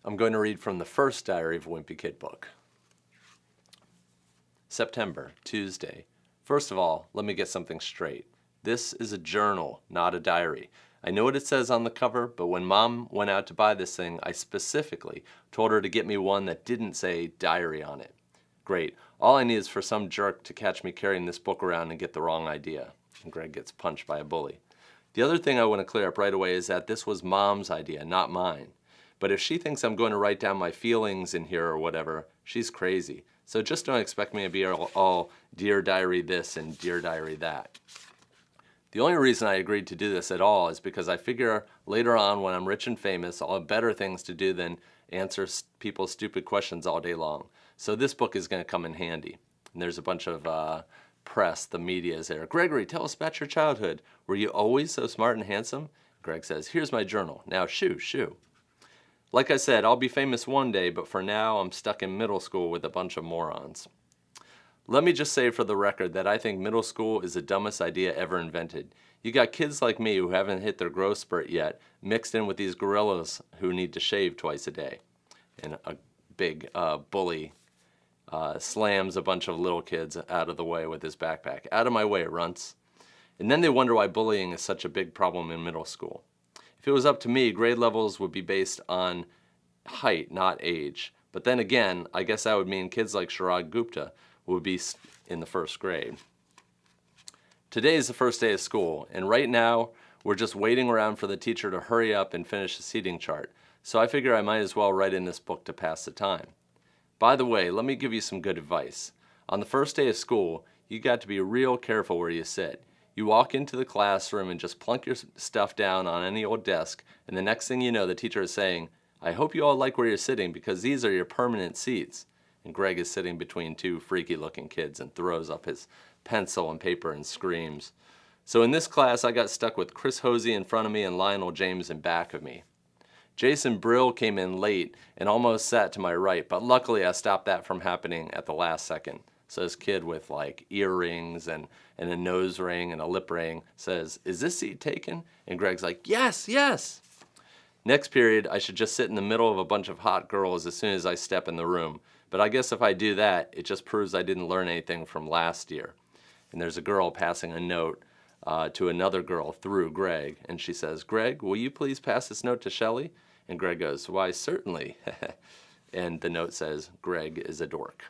I'm going to read from the first Diary of a Wimpy Kid book. September, Tuesday. First of all, let me get something straight. This is a journal, not a diary. I know what it says on the cover, but when Mom went out to buy this thing, I specifically told her to get me one that didn't say diary on it. Great. All I need is for some jerk to catch me carrying this book around and get the wrong idea. And Greg gets punched by a bully. The other thing I want to clear up right away is that this was Mom's idea, not mine. But if she thinks I'm going to write down my feelings in here or whatever, she's crazy. So just don't expect me to be all Dear Diary this and Dear Diary that. The only reason I agreed to do this at all is because I figure later on when I'm rich and famous, I'll have better things to do than answer people's stupid questions all day long. So this book is going to come in handy. And there's a bunch of press, the media is there. Gregory, tell us about your childhood. Were you always so smart and handsome? Greg says, here's my journal. Now shoo. Like I said, I'll be famous one day, but for now I'm stuck in middle school with a bunch of morons. Let me just say for the record that I think middle school is the dumbest idea ever invented. You got kids like me who haven't hit their growth spurt yet, mixed in with these gorillas who need to shave twice a day. And a big bully slams a bunch of little kids out of the way with his backpack. Out of my way, runts. And then they wonder why bullying is such a big problem in middle school. If it was up to me, grade levels would be based on height, not age. But then again, I guess that would mean kids like Sharad Gupta would be in the first grade. Today is the first day of school, and right now we're just waiting around for the teacher to hurry up and finish the seating chart. So I figure I might as well write in this book to pass the time. By the way, let me give you some good advice. On the first day of school, you got to be real careful where you sit. You walk into the classroom and just plunk your stuff down on any old desk, and the next thing you know, the teacher is saying, I hope you all like where you're sitting because these are your permanent seats. And Greg is sitting between two freaky-looking kids and throws up his pencil and paper and screams. So in this class, I got stuck with Chris Hosey in front of me and Lionel James in back of me. Jason Brill came in late and almost sat to my right, but luckily I stopped that from happening at the last second. So this kid with like earrings and a nose ring and a lip ring says, is this seat taken? And Greg's like, yes. Next period, I should just sit in the middle of a bunch of hot girls as soon as I step in the room. But I guess if I do that, it just proves I didn't learn anything from last year. And there's a girl passing a note to another girl through Greg. And she says, Greg, will you please pass this note to Shelley? And Greg goes, why, certainly. And the note says, Greg is a dork.